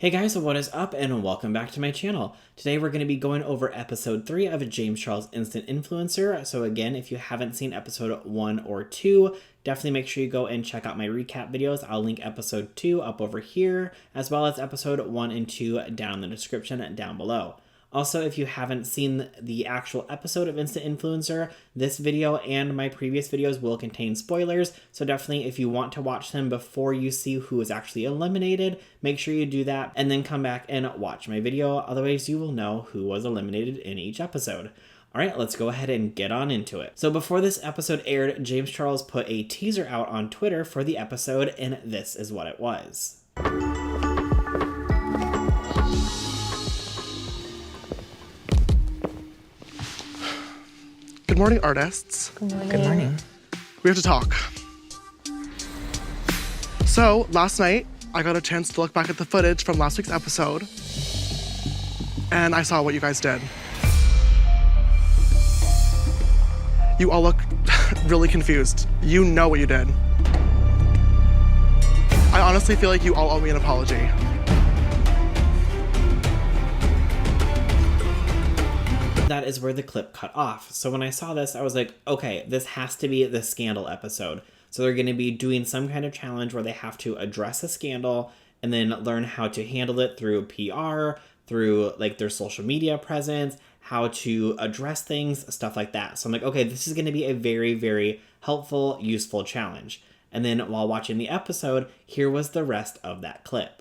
Hey guys, so what is up and welcome back to my channel. Today we're going to be going over episode 3 of James Charles Instant Influencer. So again, if you haven't seen episode 1 or 2, definitely make sure you go and check out my recap videos. I'll link episode 2 up over here, as well as episode 1 and 2 down in the description down below. Also, if you haven't seen the actual episode of Instant Influencer, this video and my previous videos will contain spoilers, so definitely if you want to watch them before you see who is actually eliminated, make sure you do that and then come back and watch my video, otherwise you will know who was eliminated in each episode. Alright, let's go ahead and get on into it. So before this episode aired, James Charles put a teaser out on Twitter for the episode, and this is what it was. Good morning, artists. Good morning. Good morning. We have to talk. So, last night, I got a chance to look back at the footage from last week's episode, and I saw what you guys did. You all look really confused. You know what you did. I honestly feel like you all owe me an apology. That is where the clip cut off. So when I saw this, I was like, okay, this has to be the scandal episode. So they're going to be doing some kind of challenge where they have to address a scandal and then learn how to handle it through PR, through like their social media presence, how to address things, stuff like that. So I'm like, okay, this is going to be a very, very helpful, useful challenge. And then while watching the episode, here was the rest of that clip.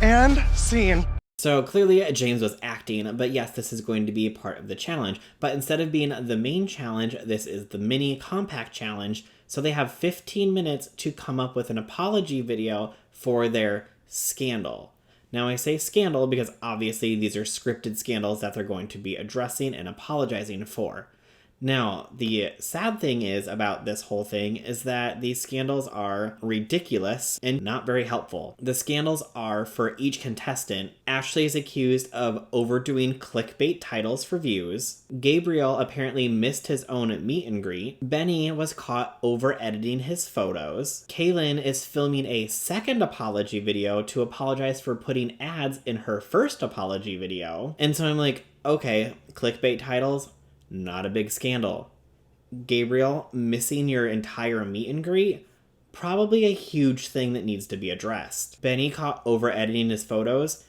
And scene. So clearly James was acting, but yes, this is going to be part of the challenge. But instead of being the main challenge, this is the mini compact challenge. So they have 15 minutes to come up with an apology video for their scandal. Now I say scandal because obviously these are scripted scandals that they're going to be addressing and apologizing for. Now, the sad thing is about this whole thing is that these scandals are ridiculous and not very helpful. The scandals are, for each contestant, Ashley is accused of overdoing clickbait titles for views. Gabriel apparently missed his own meet and greet. Benny was caught over-editing his photos. Kaylin is filming a second apology video to apologize for putting ads in her first apology video. And so I'm like, okay, clickbait titles, not a big scandal. Gabriel, missing your entire meet and greet, probably a huge thing that needs to be addressed. Benny caught over editing his photos.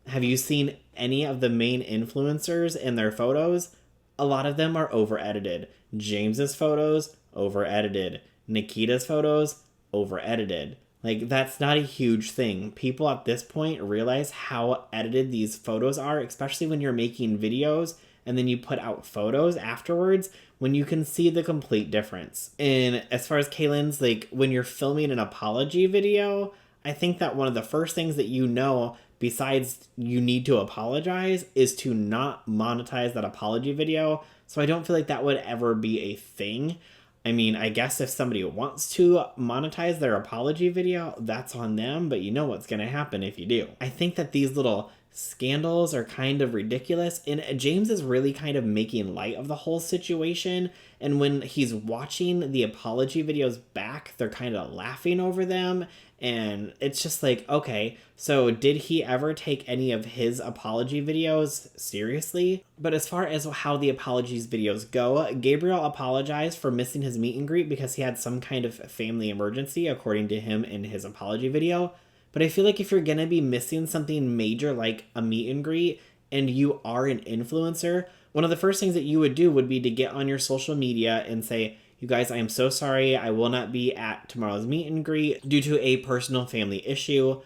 Have you seen any of the main influencers in their photos? A lot of them are over edited. James's photos, over edited. Nikita's photos, over edited. Like, that's not a huge thing. People at this point realize how edited these photos are, especially when you're making videos and then you put out photos afterwards when you can see the complete difference. And as far as Kaylin's, like, when you're filming an apology video, I think that one of the first things that you know, besides you need to apologize, is to not monetize that apology video. So I don't feel like that would ever be a thing. I mean, I guess if somebody wants to monetize their apology video, that's on them, but you know what's going to happen if you do. I think that these little scandals are kind of ridiculous, and James is really kind of making light of the whole situation, and when he's watching the apology videos back, they're kind of laughing over them, and it's just like, okay, so did he ever take any of his apology videos seriously? But as far as how the apologies videos go, Gabriel apologized for missing his meet and greet because he had some kind of family emergency, according to him in his apology video. But I feel like if you're going to be missing something major like a meet and greet and you are an influencer, one of the first things that you would do would be to get on your social media and say, you guys, I am so sorry. I will not be at tomorrow's meet and greet due to a personal family issue.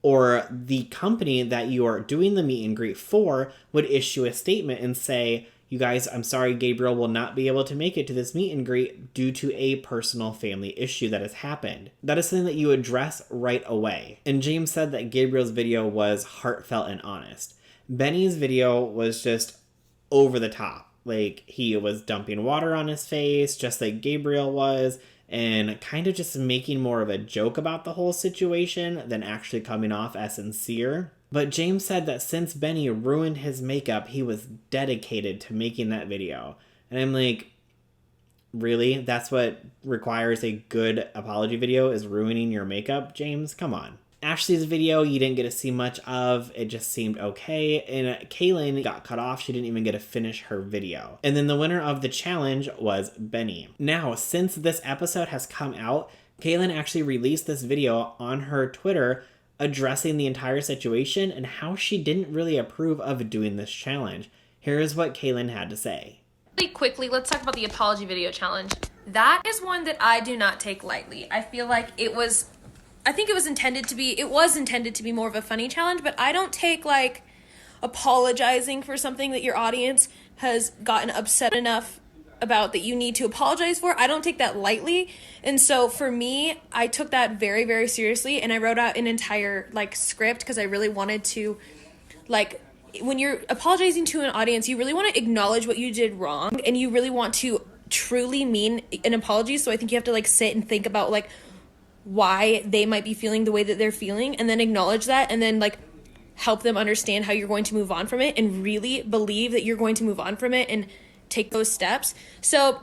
Or the company that you are doing the meet and greet for would issue a statement and say, you guys, I'm sorry, Gabriel will not be able to make it to this meet and greet due to a personal family issue that has happened. That is something that you address right away. And James said that Gabriel's video was heartfelt and honest. Benny's video was just over the top. Like, he was dumping water on his face, just like Gabriel was, and kind of just making more of a joke about the whole situation than actually coming off as sincere. But James said that since Benny ruined his makeup, he was dedicated to making that video. And I'm like, Really? That's what requires a good apology video, is ruining your makeup, James? Come on. Ashley's video, you didn't get to see much of. It just seemed okay. And Kaylin got cut off. She didn't even get to finish her video. And then the winner of the challenge was Benny. Now, since this episode has come out, Kaylin actually released this video on her Twitter addressing the entire situation and how she didn't really approve of doing this challenge. Here is what Kaylin had to say. Really quickly, let's talk about the apology video challenge. That is one that I do not take lightly. I feel like it was intended to be more of a funny challenge, but I don't take like apologizing for something that your audience has gotten upset enough about that you need to apologize for. I don't take that lightly. And so for me, I took that very, very seriously, and I wrote out an entire like script because I really wanted to, like, when you're apologizing to an audience, you really want to acknowledge what you did wrong, and you really want to truly mean an apology. So I think you have to like sit and think about like why they might be feeling the way that they're feeling, and then acknowledge that, and then like help them understand how you're going to move on from it, and really believe that you're going to move on from it and take those steps. So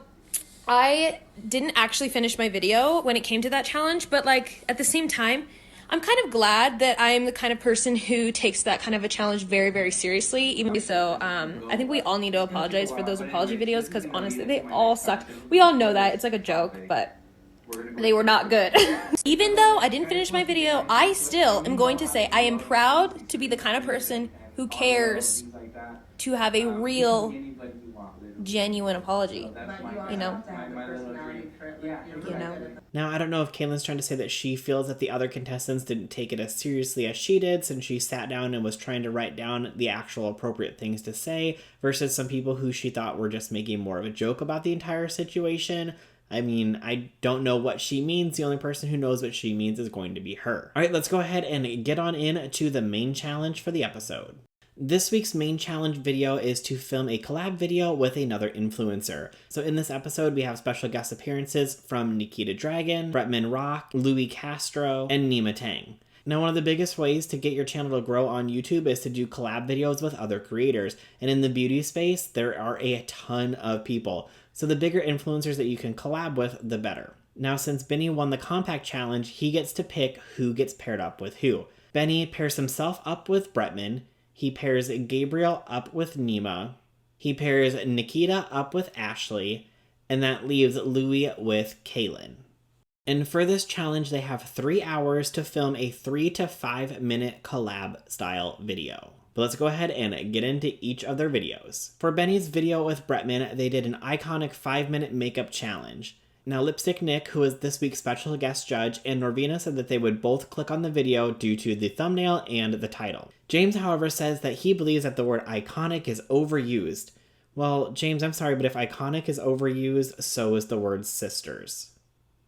I didn't actually finish my video when it came to that challenge, but like at the same time, I'm kind of glad that I'm the kind of person who takes that kind of a challenge very, very seriously. Even so, I think we all need to apologize for those apology videos, because honestly, they all sucked. We all know that. It's like a joke, but they were not good. Even though I didn't finish my video, I still am going to say I am proud to be the kind of person who cares to have a real, genuine apology. You know? Now, I don't know if Kaylin's trying to say that she feels that the other contestants didn't take it as seriously as she did, since she sat down and was trying to write down the actual appropriate things to say, versus some people who she thought were just making more of a joke about the entire situation. I mean, I don't know what she means. The only person who knows what she means is going to be her. All right, let's go ahead and get on in to the main challenge for the episode. This week's main challenge video is to film a collab video with another influencer. So in this episode, we have special guest appearances from Nikita Dragon, Bretman Rock, Louis Castro, and Nima Tang. Now, one of the biggest ways to get your channel to grow on YouTube is to do collab videos with other creators. And in the beauty space, there are a ton of people. So the bigger influencers that you can collab with, the better. Now, since Benny won the compact challenge, he gets to pick who gets paired up with who. Benny pairs himself up with Bretman. He pairs Gabriel up with Nima. He pairs Nikita up with Ashley. And that leaves Louis with Kaylin. And for this challenge, they have 3 hours to film a 3 to 5 minute collab style video. But let's go ahead and get into each of their videos. For Benny's video with Bretman, they did an iconic 5-minute makeup challenge. Now, Lipstick Nick, who is this week's special guest judge, and Norvina said that they would both click on the video due to the thumbnail and the title. James, however, says that he believes that the word iconic is overused. Well, James, I'm sorry, but if iconic is overused, so is the word sisters.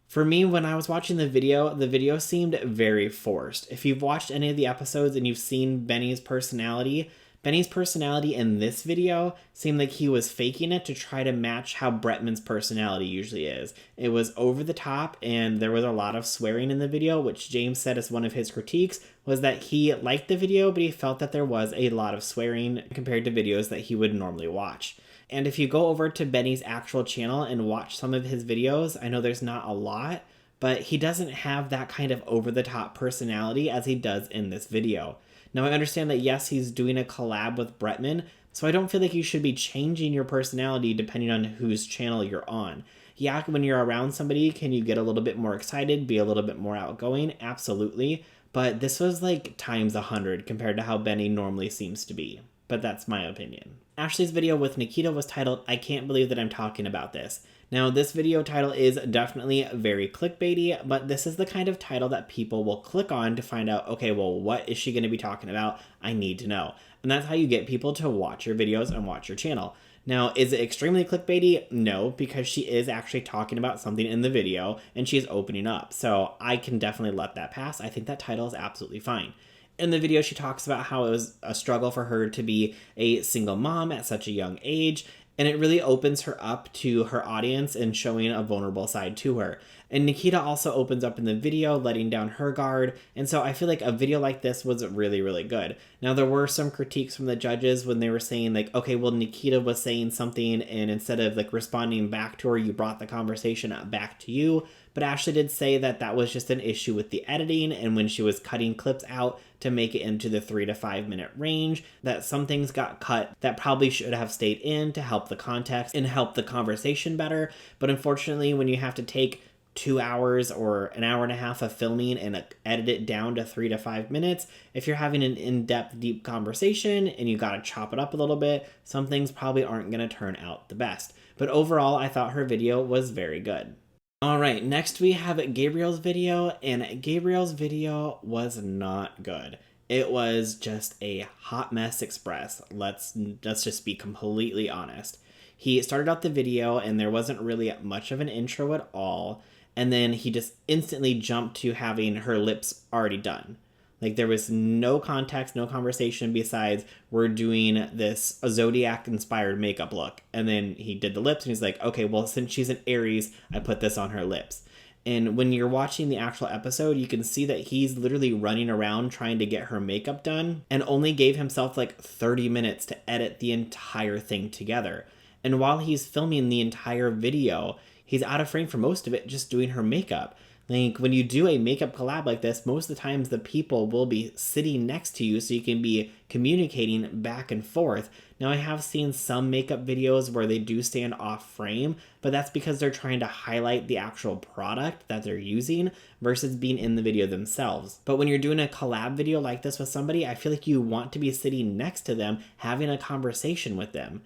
For me, when I was watching the video seemed very forced. If you've watched any of the episodes and you've seen Benny's personality in this video seemed like he was faking it to try to match how Bretman's personality usually is. It was over the top, and there was a lot of swearing in the video, which James said is one of his critiques, was that he liked the video, but he felt that there was a lot of swearing compared to videos that he would normally watch. And if you go over to Benny's actual channel and watch some of his videos, I know there's not a lot, but he doesn't have that kind of over-the-top personality as he does in this video. Now, I understand that, yes, he's doing a collab with Bretman, so I don't feel like you should be changing your personality depending on whose channel you're on. Yeah, when you're around somebody, can you get a little bit more excited, be a little bit more outgoing? Absolutely. But this was like times 100 compared to how Benny normally seems to be. But that's my opinion. Ashley's video with Nikita was titled, "I Can't Believe That I'm Talking About This." Now, this video title is definitely very clickbaity, but this is the kind of title that people will click on to find out, okay, well, what is she going to be talking about? I need to know. And that's how you get people to watch your videos and watch your channel. Now, is it extremely clickbaity? No, because she is actually talking about something in the video and she's opening up. So I can definitely let that pass. I think that title is absolutely fine. In the video, she talks about how it was a struggle for her to be a single mom at such a young age, And it really opens her up to her audience and showing a vulnerable side to her. And Nikita also opens up in the video, letting down her guard. And so I feel like a video like this was really, really good. Now, there were some critiques from the judges when they were saying like, okay, well, Nikita was saying something and instead of like responding back to her, you brought the conversation back to you. But Ashley did say that that was just an issue with the editing and when she was cutting clips out to make it into the 3 to 5 minute range, that some things got cut that probably should have stayed in to help the context and help the conversation better. But unfortunately, when you have to take 2 hours or an hour and a half of filming and edit it down to 3 to 5 minutes, if you're having an in-depth, deep conversation and you gotta chop it up a little bit, some things probably aren't gonna turn out the best. But overall, I thought her video was very good. All right, next we have Gabriel's video, and Gabriel's video was not good. It was just a hot mess express. Let's just be completely honest. He started out the video and there wasn't really much of an intro at all, and then he just instantly jumped to having her lips already done. Like there was no context, no conversation besides we're doing this Zodiac inspired makeup look. And then he did the lips and he's like, okay, well, since she's an Aries, I put this on her lips. And when you're watching the actual episode, you can see that he's literally running around trying to get her makeup done and only gave himself like 30 minutes to edit the entire thing together. And while he's filming the entire video, he's out of frame for most of it just doing her makeup. Like, when you do a makeup collab like this, most of the times the people will be sitting next to you so you can be communicating back and forth. Now, I have seen some makeup videos where they do stand off frame, but that's because they're trying to highlight the actual product that they're using versus being in the video themselves. But when you're doing a collab video like this with somebody, I feel like you want to be sitting next to them, having a conversation with them.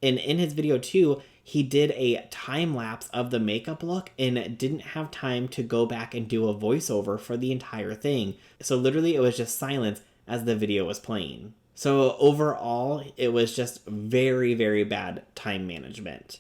And in his video too, he did a time lapse of the makeup look and didn't have time to go back and do a voiceover for the entire thing. So literally it was just silence as the video was playing. So overall, it was just very, very bad time management.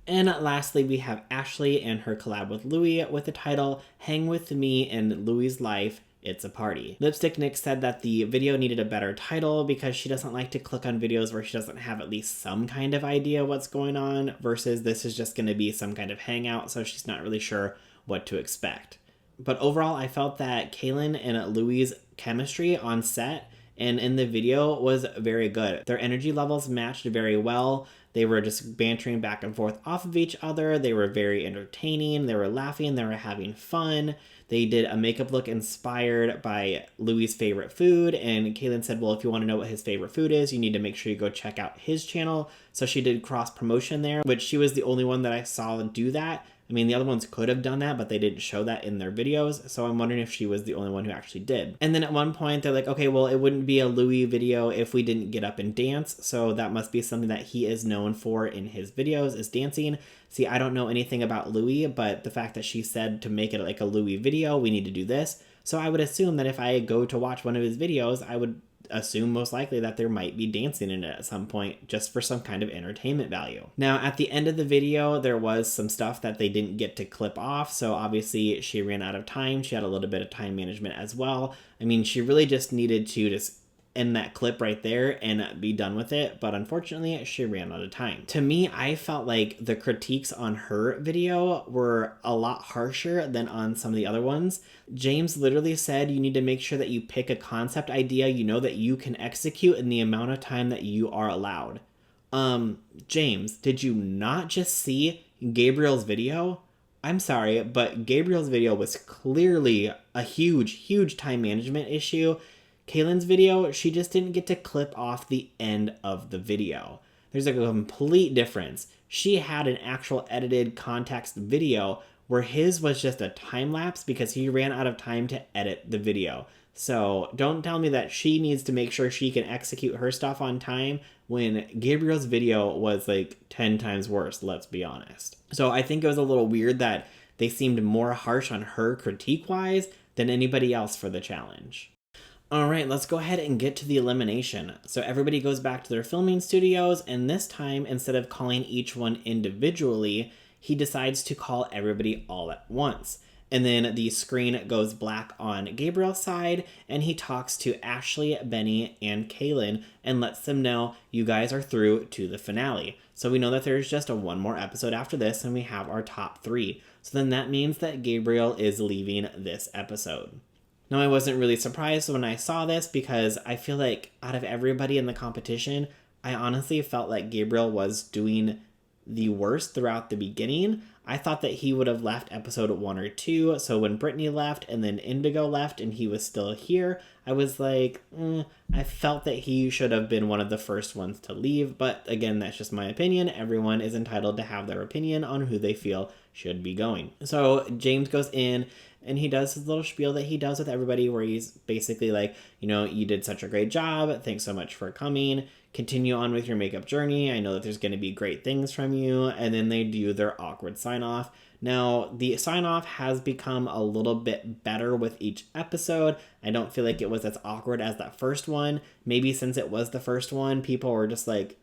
And lastly, we have Ashley and her collab with Louis with the title Hang With Me in Louis' Life, It's a Party. Lipstick Nick said that the video needed a better title because she doesn't like to click on videos where she doesn't have at least some kind of idea what's going on versus this is just going to be some kind of hangout, so she's not really sure what to expect. But overall, I felt that Kaylin and Louis' chemistry on set and in the video was very good. Their energy levels matched very well. They were just bantering back and forth off of each other. They were very entertaining. They were laughing. They were having fun. They did a makeup look inspired by Louis' favorite food. And Kaylin said, well, if you want to know what his favorite food is, you need to make sure you go check out his channel. So she did cross promotion there, which she was the only one that I saw do that. I mean, the other ones could have done that, but they didn't show that in their videos. So I'm wondering if she was the only one who actually did. And then at one point, they're like, okay, well, it wouldn't be a Louis video if we didn't get up and dance. So that must be something that he is known for in his videos, is dancing. See, I don't know anything about Louis, but the fact that she said to make it like a Louis video, we need to do this. So I would assume that if I go to watch one of his videos, I would assume most likely that there might be dancing in it at some point just for some kind of entertainment value. Now, at the end of the video, there was some stuff that they didn't get to clip off. So obviously she ran out of time. She had a little bit of time management as well. I mean, she really just needed to just end that clip right there and be done with it. But unfortunately, she ran out of time. To me, I felt like the critiques on her video were a lot harsher than on some of the other ones. James literally said you need to make sure that you pick a concept idea you know that you can execute in the amount of time that you are allowed. James, did you not just see Gabriel's video? I'm sorry, but Gabriel's video was clearly a huge time management issue. Kaylin's video, she just didn't get to clip off the end of the video. There's a complete difference. She had an actual edited context video where his was just a time lapse because he ran out of time to edit the video. So don't tell me that she needs to make sure she can execute her stuff on time when Gabriel's video was like 10 times worse, let's be honest. So I think it was a little weird that they seemed more harsh on her critique-wise than anybody else for the challenge. All right, let's go ahead and get to the elimination. So everybody goes back to their filming studios, and this time, instead of calling each one individually, he decides to call everybody all at once. And then the screen goes black on Gabriel's side, and he talks to Ashley, Benny, and Kaylin and lets them know you guys are through to the finale. So we know that there's just one more episode after this, and we have our top 3. So then that means that Gabriel is leaving this episode. Now, I wasn't really surprised when I saw this because I feel like out of everybody in the competition, I honestly felt like Gabriel was doing the worst throughout the beginning. I thought that he would have left episode 1 or 2. So when Brittany left and then Indigo left and he was still here, I was like, I felt that he should have been one of the first ones to leave. But again, that's just my opinion. Everyone is entitled to have their opinion on who they feel should be going. So James goes in and he does his little spiel that he does with everybody where he's basically like, you did such a great job. Thanks so much for coming. Continue on with your makeup journey. I know that there's going to be great things from you. And then they do their awkward sign off. Now, the sign off has become a little bit better with each episode. I don't feel like it was as awkward as that first one. Maybe since it was the first one, people were just like,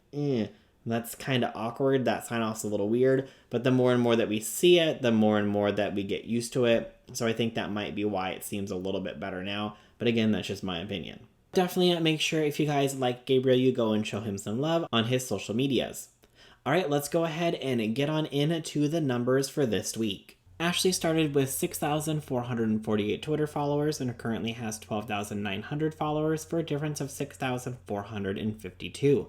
that's kind of awkward. That sign off's a little weird. But the more and more that we see it, the more and more that we get used to it. So I think that might be why it seems a little bit better now. But again, that's just my opinion. Definitely make sure if you guys like Gabriel, you go and show him some love on his social medias. All right, let's go ahead and get on into the numbers for this week. Ashley started with 6,448 Twitter followers and currently has 12,900 followers for a difference of 6,452.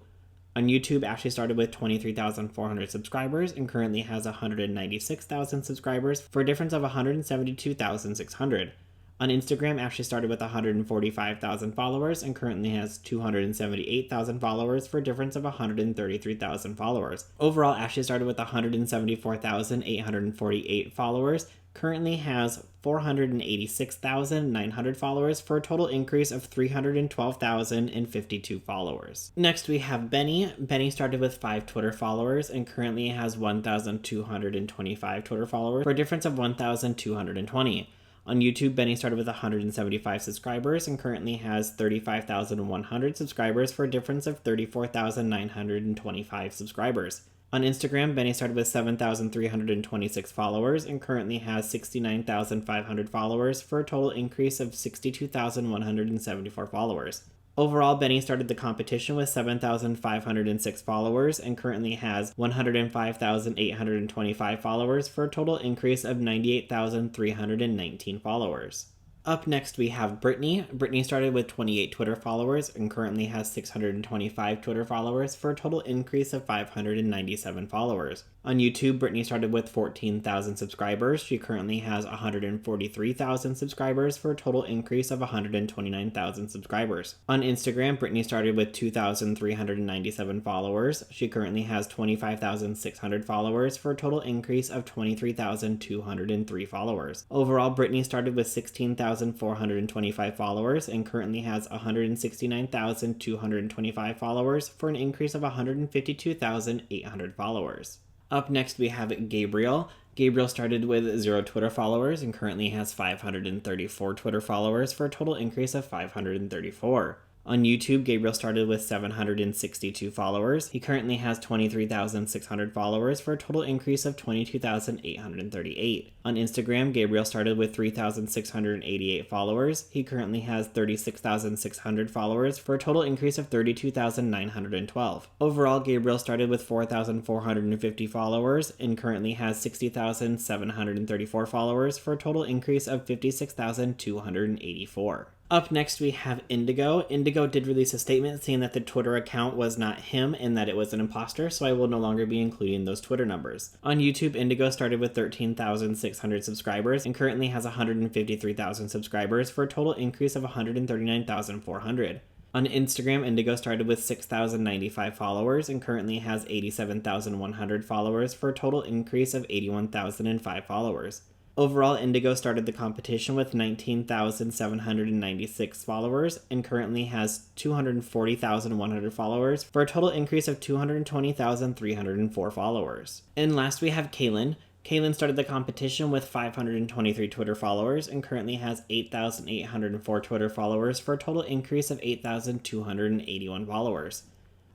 On YouTube, Ashley started with 23,400 subscribers and currently has 196,000 subscribers for a difference of 172,600. On Instagram, Ashley started with 145,000 followers and currently has 278,000 followers for a difference of 133,000 followers. Overall, Ashley started with 174,848 followers, currently has 486,900 followers for a total increase of 312,052 followers. Next, we have Benny. Benny started with 5 Twitter followers and currently has 1,225 Twitter followers for a difference of 1,220. On YouTube, Benny started with 175 subscribers and currently has 35,100 subscribers for a difference of 34,925 subscribers. On Instagram, Benny started with 7,326 followers and currently has 69,500 followers for a total increase of 62,174 followers. Overall, Benny started the competition with 7,506 followers and currently has 105,825 followers for a total increase of 98,319 followers. Up next, we have Brittany. Brittany started with 28 Twitter followers and currently has 625 Twitter followers for a total increase of 597 followers. On YouTube, Brittany started with 14,000 subscribers. She currently has 143,000 subscribers for a total increase of 129,000 subscribers. On Instagram, Brittany started with 2,397 followers. She currently has 25,600 followers for a total increase of 23,203 followers. Overall, Brittany started with 16,425 followers and currently has 169,225 followers for an increase of 152,800 followers. Up next, we have Gabriel. Gabriel started with 0 Twitter followers and currently has 534 Twitter followers for a total increase of 534. On YouTube, Gabriel started with 762 followers. He currently has 23,600 followers for a total increase of 22,838. On Instagram, Gabriel started with 3,688 followers. He currently has 36,600 followers for a total increase of 32,912. Overall, Gabriel started with 4,450 followers and currently has 60,734 followers for a total increase of 56,284. Up next, we have Indigo. Indigo did release a statement saying that the Twitter account was not him and that it was an imposter, so I will no longer be including those Twitter numbers. On YouTube, Indigo started with 13,600 subscribers and currently has 153,000 subscribers for a total increase of 139,400. On Instagram, Indigo started with 6,095 followers and currently has 87,100 followers for a total increase of 81,005 followers. Overall, Indigo started the competition with 19,796 followers and currently has 240,100 followers for a total increase of 220,304 followers. And last, we have Kaylin. Kaylin started the competition with 523 Twitter followers and currently has 8,804 Twitter followers for a total increase of 8,281 followers.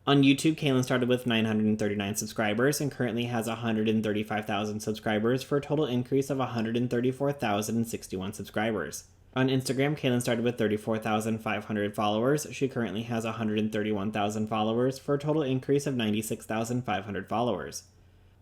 On YouTube, Kaylin started with 939 subscribers and currently has 135,000 subscribers for a total increase of 134,061 subscribers. On Instagram, Kaylin started with 34,500 followers. She currently has 131,000 followers for a total increase of 96,500 followers.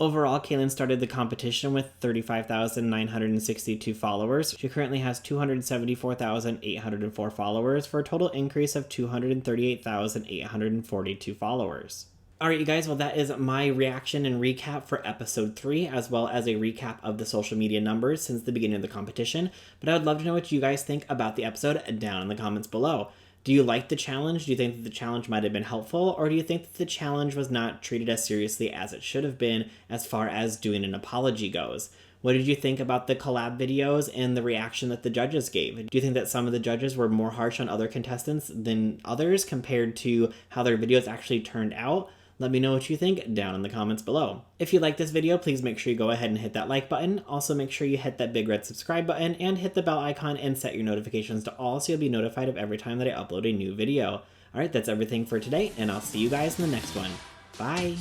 Overall, Kaylin started the competition with 35,962 followers. She currently has 274,804 followers for a total increase of 238,842 followers. Alright, you guys, well, that is my reaction and recap for episode 3, as well as a recap of the social media numbers since the beginning of the competition. But I would love to know what you guys think about the episode down in the comments below. Do you like the challenge? Do you think that the challenge might have been helpful? Or do you think that the challenge was not treated as seriously as it should have been as far as doing an apology goes? What did you think about the collab videos and the reaction that the judges gave? Do you think that some of the judges were more harsh on other contestants than others compared to how their videos actually turned out? Let me know what you think down in the comments below. If you like this video, please make sure you go ahead and hit that like button. Also, make sure you hit that big red subscribe button and hit the bell icon and set your notifications to all so you'll be notified of every time that I upload a new video. Alright, that's everything for today, and I'll see you guys in the next one. Bye!